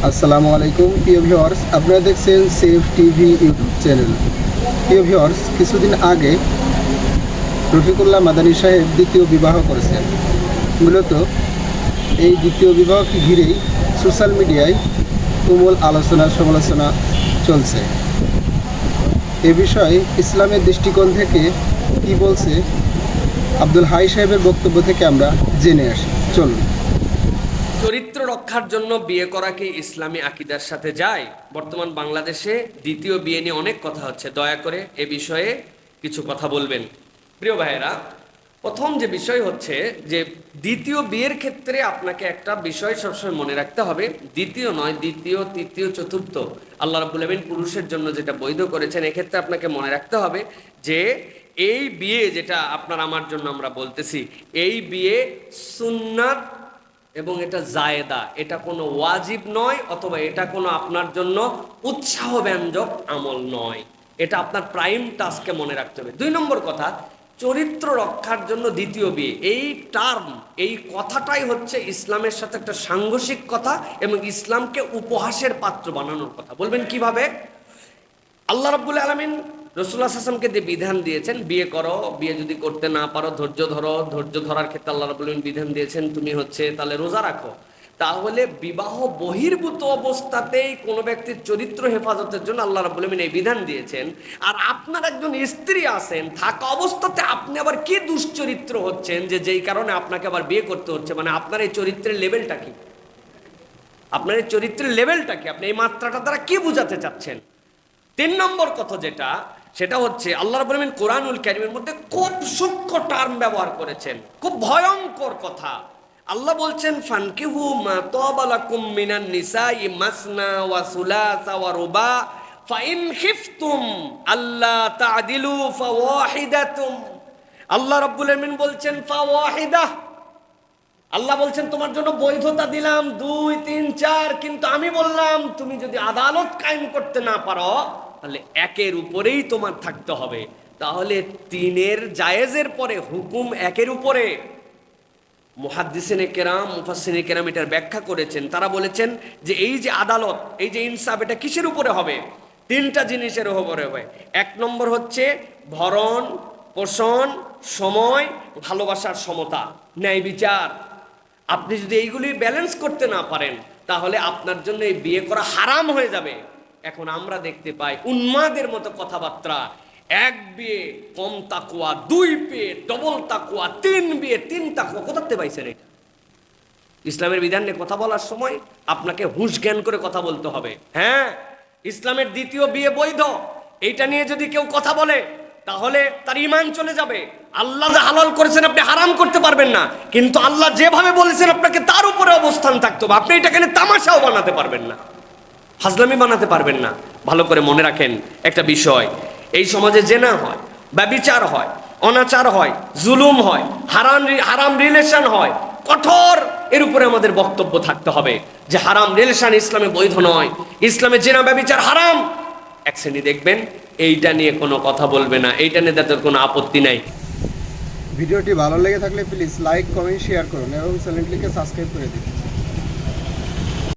আসসালামু আলাইকুম প্রিয় ভিউয়ার্স, আপনারা দেখছেন সেফ টিভি ইউটিউব চ্যানেল। প্রিয় ভিউয়ার্স, কিছুদিন আগে রফিকুল্লাহ মাদানী সাহেব দ্বিতীয় বিবাহ করেছেন। মূলত এই দ্বিতীয় বিবাহকে ঘিরেই সোশ্যাল মিডিয়ায় তুমুল আলোচনা সমালোচনা চলছে। এ বিষয়ে ইসলামের দৃষ্টিকোণ থেকে কি বলছে আব্দুল হাই সাহেবের বক্তব্য থেকে আমরা জেনে আসি। চলুন। চরিত্র রক্ষার জন্য বিয়ে করা কি ইসলামী আকীদার সাথে যায়? বর্তমান বাংলাদেশে দ্বিতীয় বিয়ে নিয়ে অনেক কথা হচ্ছে। দয়া করে এ বিষয়ে কিছু কথা বলবেন। প্রিয় ভাইয়েরা, প্রথম যে বিষয় হচ্ছে যে দ্বিতীয় বিয়ের ক্ষেত্রে আপনাকে একটা বিষয় সবসময় মনে রাখতে হবে। দ্বিতীয় নয়, দ্বিতীয়, তৃতীয়, চতুর্থ আল্লাহ রাব্বুল আমিন পুরুষের জন্য যেটা বৈধ করেছেন, এক্ষেত্রে আপনাকে মনে রাখতে হবে যে এই বিয়ে যেটা আপনার আমার জন্য আমরা বলতেছি, এই বিয়ে সুন্নাত এবং এটা জায়েদা, এটা কোনো ওয়াজিব নয়, অথবা এটা কোনো আপনার জন্য উৎসাহ ব্যঞ্জক আমল নয়। এটা আপনার প্রাইম টাস্কে মনে রাখতে হবে। 2 নম্বর কথা, চরিত্র রক্ষার জন্য দ্বিতীয় বিয়ে, এই টার্ম, এই কথাটাই হচ্ছে ইসলামের সাথে একটা সাংঘর্ষিক কথা এবং ইসলামকে উপহাসের পাত্র বানানোর কথা। বলবেন কিভাবে? আল্লাহ রাব্বুল আলামিন রাসূলুল্লাহ সাল্লাল্লাহু আলাইহি ওয়াসাল্লামকে যে বিধান দিয়েছেন, বিয়ে করো, বিয়ে যদি করতে না পারো ধৈর্য ধরো, ধৈর্য ধরার ক্ষেত্রে আল্লাহ রাব্বুল আলামিন বিধান দিয়েছেন তুমি তাহলে রোজা রাখো। তাহলে বিবাহ বহির্ভূত অবস্থাতেই কোনো ব্যক্তির চরিত্র হেফাজতের জন্য আল্লাহ রাব্বুল আলামিন এই বিধান দিয়েছেন। আর আপনার একজন স্ত্রী আছেন, থাকা অবস্থাতে আপনি আবার কি দুশ্চরিত্র হচ্ছেন যে যেই কারণে আপনাকে আবার বিয়ে করতে হচ্ছে? মানে আপনার এই চরিত্রের লেভেলটা কি? আপনার এই চরিত্রের লেভেলটা কি? আপনি এই মাত্রাটা দ্বারা কি বোঝাতে চাচ্ছেন? 3 নম্বর কথা সেটা হচ্ছে আল্লাহ রাব্বুল আলামিন কোরআনুল কারীমের মধ্যে খুব সূক্ষ্ম টার্ম ব্যবহার করেছেন, খুব ভয়ঙ্কর কথা। আল্লাহ বলছেন, ফানকিহু মা তাবা লাকুম মিনান নিসাই মাসনা ওয়া সুলাসা ওয়া রুবা ফাইন খিফতুম আল্লা তা'দিলু ফাওয়াহিদাতুম। আল্লাহ রাব্বুল আলামিন বলছেন ফাওয়াহিদা, আল্লাহ বলছেন তোমার জন্য বৈধতা দিলাম 2, 3, 4, কিন্তু আমি বললাম তুমি যদি আদালত কায়েম করতে না পারো তাহলে 1-এর উপরেই তোমার থাকতে হবে। তাহলে 3-এর জায়েজের পরে হুকুম 1-এর উপরে। মুহাদ্দিসিনে কেরাম, মুফাসসিরিনে কেরাম এটার ব্যাখ্যা করেছেন। তারা বলেছেন যে এই যে আদালত, এই যে ইনসাফ, এটা কিসের উপরে হবে? 3টা জিনিসের উপরে হবে। 1 নম্বর হচ্ছে ভরণ পোষণ, সময়, ভালোবাসার সমতা, ন্যায় বিচার। আপনি যদি এইগুলি ব্যালেন্স করতে না পারেন তাহলে আপনার জন্য এই বিয়ে করা হারাম হয়ে যাবে। এখন আমরা দেখতে পাই উন্মাদের মতো কথাবার্তা। 1 বিয়ে কম তাকওয়া, 2 বিয়ে ডবল তাকওয়া, 3 বিয়ে 3 তাকওয়া। কোথাতে পাইছেন এটা? ইসলামের বিধান নিয়ে কথা বলার সময় আপনাকে হুঁশ জ্ঞান করে কথা বলতে হবে। হ্যাঁ, ইসলামের দ্বিতীয় বিয়ে বৈধ, এইটা নিয়ে যদি কেউ কথা বলে তাহলে তার ঈমান চলে যাবে। আল্লাহ যা হালাল করেছেন আপনি হারাম করতে পারবেন না, কিন্তু আল্লাহ যেভাবে বলেছেন আপনাকে তার উপরে অবস্থান থাকতে হবে। আপনি এটাকে তামাশাও বানাতে পারবেন না, ফাজলামি বানাতে পারবেন না। ভালো করে মনে রাখেন একটা বিষয়, এই সমাজে জেনা হয়, ব্যভিচার হয়, অনাচার হয়, জুলুম হয়, হারাম রিলেশন হয়, কঠোর এর উপরে আমাদের বক্তব্য থাকতে হবে যে হারাম রিলেশন ইসলামে বৈধ নয়, ইসলামে জেনা ব্যভিচার হারাম। এক শ্রেণী দেখবেন এইটা নিয়ে কোনো কথা বলবে না, এইটা নিয়ে তাদের কোনো আপত্তি নাই। ভিডিওটি ভালো লেগে থাকলে প্লিজ লাইক, কমেন্ট, শেয়ার করুন এবং চ্যানেলটিকে সাবস্ক্রাইব করে দিন।